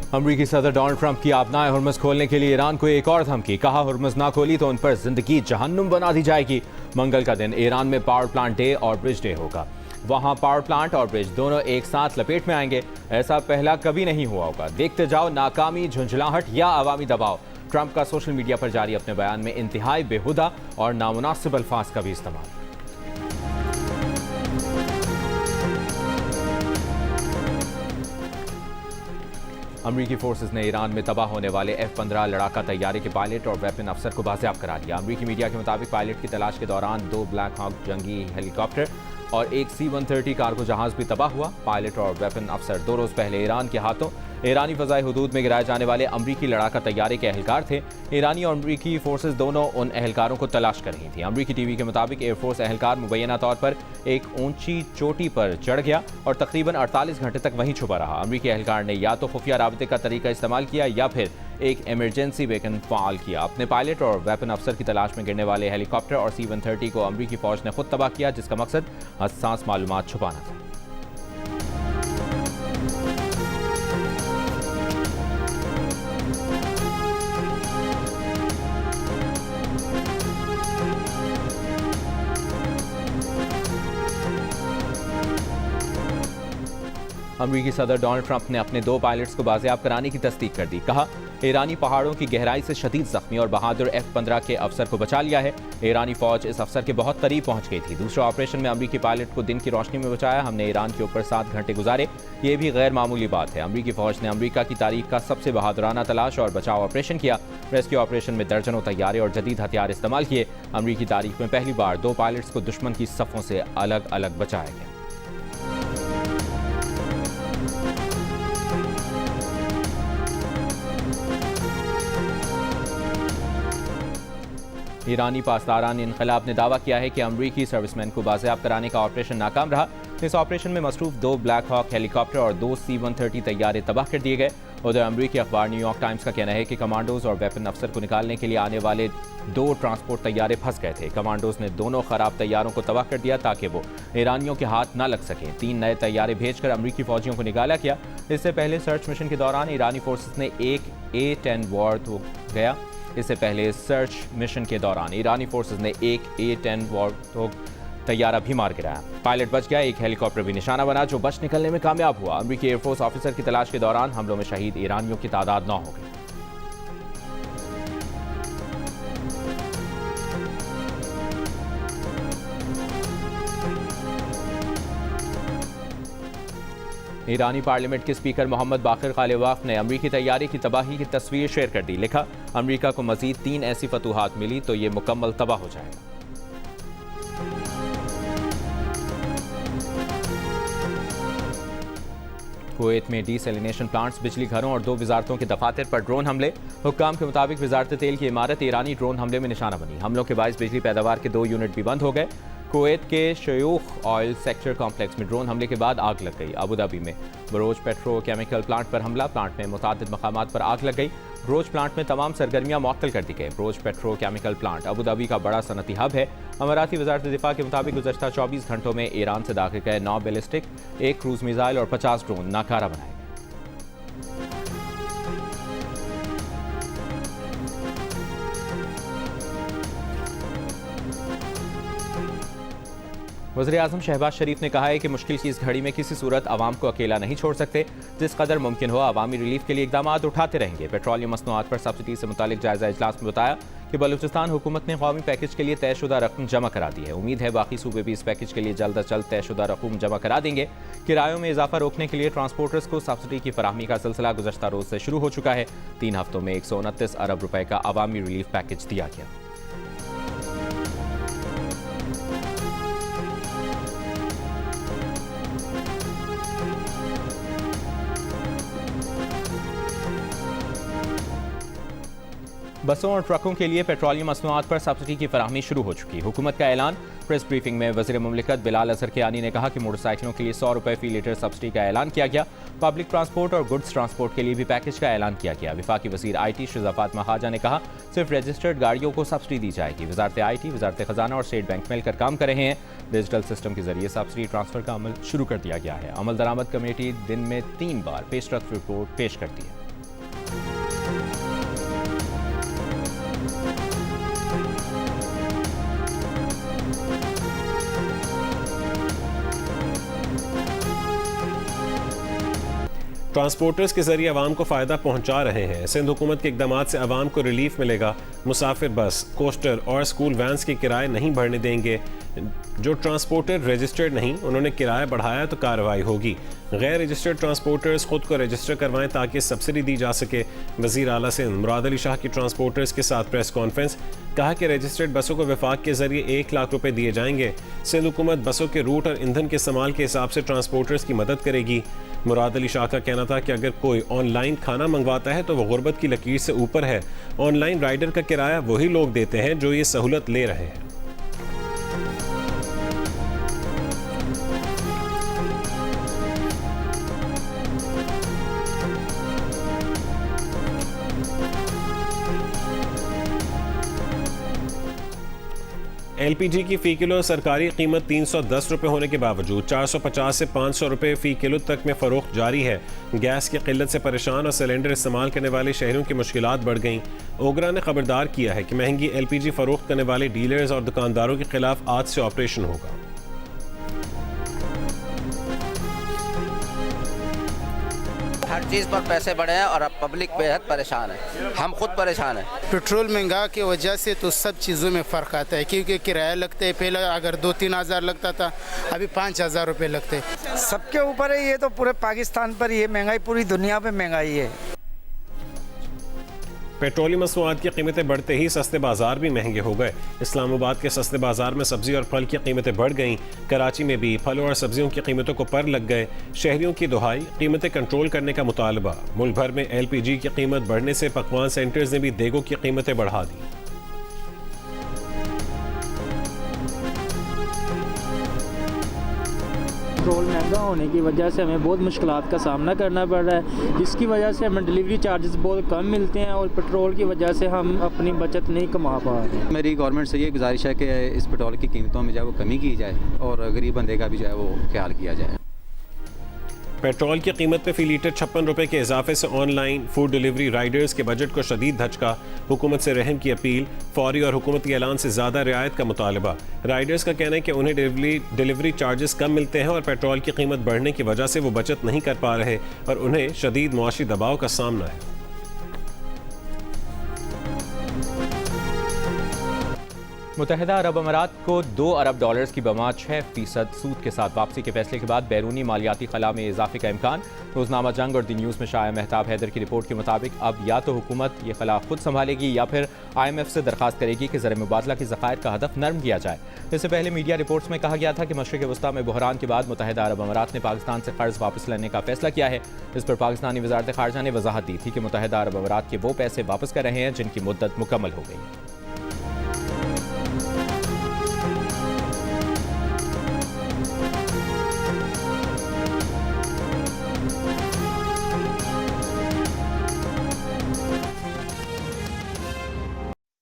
अमरीकी सदर Donald Trump की आपनाए हुर्मुज़ खोलने के लिए ईरान को एक और धमकी। कहा, हुर्मुज़ ना खोली तो उन पर जिंदगी जहन्नुम बना दी जाएगी। मंगल का दिन ईरान में पावर प्लांट डे और ब्रिज डे होगा। वहां पावर प्लांट और ब्रिज दोनों एक साथ लपेट में आएंगे। ऐसा पहला कभी नहीं हुआ होगा। देखते जाओ, नाकामी, झुंझलाहट या अवामी दबाव। ट्रंप का सोशल मीडिया पर जारी अपने बयान में इंतहाई बेहुदा और नामुनासिब अल्फाज का भी इस्तेमाल। अमरीकी फोर्सेस ने ईरान में तबाह होने वाले F-15 लड़ाका तैयारे के पायलट और वेपन अफसर को बाजियाब करा लिया। अमरीकी मीडिया के मुताबिक पायलट की तलाश के दौरान 2 ब्लैक हॉक जंगी हेलीकॉप्टर और एक C-130 कार्गो जहाज भी तबाह हुआ। पायलट और वेपन अफसर 2 रोज पहले ईरान के हाथों ईरानी फजाई हुदूद में गिराए जाने वाले अमरीकी लड़ाका तैयारे के एहलकार थे। ईरानी और अमरीकी फोर्सेस दोनों उन एहलकारों को तलाश कर रही थी। अमरीकी टीवी के मुताबिक एयरफोर्स एहलकार मुबैना तौर पर एक ऊंची चोटी पर चढ़ गया और तकरीबन 48 घंटे तक वहीं छुपा रहा। अमरीकी एहलकार ने या तो खुफिया राबते का तरीका इस्तेमाल किया या फिर एक इमरजेंसी बेकन फाल किया। अपने पायलट और वेपन अफसर की तलाश में गिरने वाले हेलीकॉप्टर और C-130 को अमरीकी फौज ने खुद तबाह किया, जिसका मकसद हसास मालूमात छुपाना था। अमरीकी सदर डोनाल्ड ट्रंप ने अपने 2 पायलट्स को बाजियाब कराने की तस्दीक कर दी। कहा, ईरानी पहाड़ों की गहराई से शदीद जख्मी और बहादुर F-15 के अफसर को बचा लिया है। ईरानी फौज इस अफसर के बहुत करीब पहुंच गई थी। दूसरे ऑपरेशन में अमरीकी पायलट को दिन की रोशनी में बचाया। हमने ईरान के ऊपर 7 घंटे गुजारे। ये भी गैर मामूली बात है। अमरीकी फौज ने अमरीका की तारीख का सबसे बहादुराना तलाश और बचाव ऑपरेशन किया। रेस्क्यू ऑपरेशन में दर्जनों तैयारे और जदीद हथियार इस्तेमाल किए। अमरीकी तारीख में पहली बार 2 पायलट्स को दुश्मन की सफ़ों से अलग अलग बचाया गया। ईरानी पासदारान इनकलाब ने दावा किया है कि अमरीकी सर्विसमैन को बाजियाब कराने का ऑपरेशन नाकाम रहा। इस ऑपरेशन में मसरूफ 2 ब्लैक हॉक हेलीकॉप्टर और 2 C-130 तैयारे तबाह कर दिए गए। उधर अमरीकी अखबार न्यूयॉर्क टाइम्स का कहना है कि कमांडोज और वेपन अफसर को निकालने के लिए आने वाले 2 ट्रांसपोर्ट तैयारे फंस गए थे। कमांडोज ने दोनों खराब तैयारों को तबाह कर दिया ताकि वो ईरानियों के हाथ न लग सकें। 3 नए तैयारे भेजकर अमरीकी फौजियों को निकाला गया। इससे पहले सर्च मिशन के दौरान ईरानी फोर्सेस ने एक A-10 वॉर्ड हो गया। इससे पहले सर्च मिशन के दौरान ईरानी फोर्सेस ने एक A-10 वॉर्ड तैयारा भी मार गिराया। पायलट बच गया। एक हेलीकॉप्टर भी निशाना बना जो बच निकलने में कामयाब हुआ। अमरीकी एयरफोर्स ऑफिसर की तलाश के दौरान हमलों में शहीद ईरानियों की तादाद 9 हो गई। ईरानी पार्लियामेंट के स्पीकर मोहम्मद बाकिर खालिवाफ ने अमरीकी तैयारी की तबाही की तस्वीर शेयर कर दी। लिखा, अमरीका को मजीद 3 ऐसी फतूहात मिली तो ये मुकम्मल तबाह हो जाएगा। कुवैत में डीसैलिनेशन प्लांट्स, बिजली घरों और 2 वजारतों के दफातर पर ड्रोन हमले। हुक्काम के मुताबिक वजारत तेल की इमारत ईरानी ड्रोन हमले में निशाना बनी। हमलों के बायस बिजली पैदावार के 2 यूनिट भी बंद हो गए। कुवैत के शयूख ऑयल सेक्टर कॉम्प्लेक्स में ड्रोन हमले के बाद आग लग गई। अबू धाबी में बरोज पेट्रोकेमिकल प्लांट पर हमला। प्लांट में मुतादिद मकामात पर आग लग गई। बरोज प्लांट में तमाम सरगर्मियां मुअत्तल कर दी गई। बरोज पेट्रोकेमिकल प्लांट अबू धाबी का बड़ा सनती हब है। अमाराती वजारत दिफा के मुताबिक गुज़श्ता 24 घंटों में ईरान से दाखिल गए 9 बैलिस्टिक, 1 क्रूज मिसाइल और 50 ड्रोन नाकारा बनाए। वज़ीर-ए-आज़म शहबाज शरीफ ने कहा है कि मुश्किल की इस घड़ी में किसी सूरत आवाम को अकेला नहीं छोड़ सकते। जिस कदर मुमकिन हो अवामी रिलीफ के लिए इकदाम उठाते रहेंगे। पेट्रोलियम मसनूआत पर सब्सिडी से मुतालिक जायजा इजलास में बताया कि बलूचिस्तान हुकूमत ने कौमी पैकेज के लिए तयशुदा रकम जमा करा दी है। उम्मीद है बाकी सूबे भी इस पैकेज के लिए जल्द अज जल्द तयशुदा रकम जमा करा देंगे। किरायों में इजाफा रोकने के लिए ट्रांसपोर्टर्स को सब्सिडी की फराहमी का सिलसिला गुज़श्ता रोज से शुरू हो चुका है। 3 हफ्तों में 129 अरब रुपए का अवामी रिलीफ पैकेज दिया गया। बसों और ट्रकों के लिए पेट्रोलियम मसनूआत पर सब्सिडी की फराहमी शुरू हो चुकी। हुकूमत का ऐलान। प्रेस ब्रीफिंग में वज़ीर मुमलिकत बिलाल अज़हर कियानी ने कहा कि मोटरसाइकिलों के लिए 100 रुपये फी लीटर सब्सिडी का ऐलान किया गया। पब्लिक ट्रांसपोर्ट और गुड्स ट्रांसपोर्ट के लिए भी पैकेज का ऐलान किया गया। वफाकी वज़ीर IT शिज़ा फातिमा खाजा ने कहा, सिर्फ रजिस्टर्ड गाड़ियों को सब्सिडी दी जाएगी। वज़ारत IT, वज़ारत ख़जाना और स्टेट बैंक मिलकर काम कर रहे हैं। डिजिटल सिस्टम के जरिए सब्सिडी ट्रांसफर का अमल शुरू कर दिया गया है। अमल दरामद कमेटी दिन में 3 बार पेशरफ रिपोर्ट पेश करती है। ट्रांसपोर्टर्स के जरिए आवाम को फ़ायदा पहुंचा रहे हैं। सिंध हुकूमत के इकदाम से आवाम को रिलीफ मिलेगा। मुसाफिर बस, कोस्टर और स्कूल वैन्स के किराए नहीं बढ़ने देंगे। जो ट्रांसपोर्टर रजिस्टर्ड नहीं, उन्होंने किराया बढ़ाया तो कार्रवाई होगी। गैर रजिस्टर्ड ट्रांसपोर्टर्स खुद को रजिस्टर करवाएं ताकि सब्सिडी दी जा सके। वज़ीर आला सिंध मुराद अली शाह की ट्रांसपोर्टर्स के साथ प्रेस कॉन्फ्रेंस, कहा कि रजिस्टर्ड बसों को वफाक के जरिए 1 लाख रुपए दिए जाएंगे। सिंध हुकूमत बसों के रूट और ईंधन के इस्तेमाल के हिसाब से ट्रांसपोर्टर्स की मदद करेगी। मुराद अली शाह का कहना था कि अगर कोई ऑनलाइन खाना मंगवाता है तो वह गुर्बत की लकीर से ऊपर है। ऑनलाइन राइडर का किराया वही लोग देते हैं जो ये सहूलत ले रहे हैं। LPG की फ़ी किलो सरकारी कीमत 310 रुपये होने के बावजूद 450 से 500 रुपये फ़ी किलो तक में फ़रोख्त जारी है। गैस की किल्लत से परेशान और सिलेंडर इस्तेमाल करने वाले शहरियों की मुश्किलात बढ़ गईं। ओगरा ने खबरदार किया है कि महंगी LPG फ़रोख्त करने वाले डीलर्स और दुकानदारों के खिलाफ आज से ऑपरेशन होगा। हर चीज़ पर पैसे बढ़े हैं और अब पब्लिक बेहद परेशान है, हम खुद परेशान हैं। पेट्रोल महंगा की वजह से तो सब चीज़ों में फ़र्क आता है, क्योंकि किराया लगता है। पहले अगर 2-3 हज़ार लगता था, अभी 5,000 रुपये लगते। सबके ऊपर है, ये तो पूरे पाकिस्तान पर ये महंगाई, पूरी दुनिया पे महंगाई है। पेट्रोलियम मसनूआत की कीमतें बढ़ते ही सस्ते बाजार भी महंगे हो गए। इस्लामाबाद के सस्ते बाजार में सब्जी और फल की कीमतें बढ़ गईं। कराची में भी फलों और सब्जियों की कीमतों को पर लग गए। शहरियों की दुहाई, कीमतें कंट्रोल करने का मुतालबा। मुल्क भर में LPG की कीमत बढ़ने से पकवान सेंटर्स ने भी देगों की कीमतें बढ़ा दी। पेट्रोल महंगा होने की वजह से हमें बहुत मुश्किलात का सामना करना पड़ रहा है, जिसकी वजह से हमें डिलीवरी चार्जेस बहुत कम मिलते हैं और पेट्रोल की वजह से हम अपनी बचत नहीं कमा पा रहे हैं। मेरी गवर्नमेंट से ये गुजारिश है कि इस पेट्रोल की कीमतों में जो है वो कमी की जाए और गरीब बंदे का भी जो है वो ख्याल किया जाए। पेट्रोल की कीमत में फ़ी लीटर 56 रुपये के इजाफे से ऑनलाइन फूड डिलीवरी राइडर्स के बजट को शदीद धचका। हुकूमत से रहम की अपील, फौरी और हुकूमती ऐलान से ज़्यादा रियायत का मुतालबा। राइडर्स का कहना है कि उन्हें डिलीवरी चार्जेस कम मिलते हैं और पेट्रोल की कीमत बढ़ने की वजह से वो बचत नहीं कर पा रहे और उन्हें शदीद मुआशी दबाव का सामना है। मुत्तहिदा अरब अमारात को $2 अरब की बमा 6% सूद के साथ वापसी के फैसले के बाद बैरूनी मालियाती खला में इजाफे का इम्कान। रोजनामा जंग और द न्यूज़ में शाया मेहताब हैदर की रिपोर्ट के मुताबिक अब या तो हुकूमत ये खला खुद संभालेगी या फिर IMF से दरखास्त करेगी कि ज़र मुबादला की ज़खायर का हदफ नरम किया जाए। इससे पहले मीडिया रिपोर्ट्स में कहा गया था कि मशरिक़ वस्ता में बहरान के बाद मुत्तहिदा अरब अमारात ने पाकिस्तान से कर्ज वापस लेने का फैसला किया है। इस पर पाकिस्तानी वज़ारत ख़ारजा ने वजाहत दी थी कि मुत्तहिदा अरब अमारात के वो पैसे वापस कर रहे हैं जिनकी मुद्दत मुकम्मल हो गई है।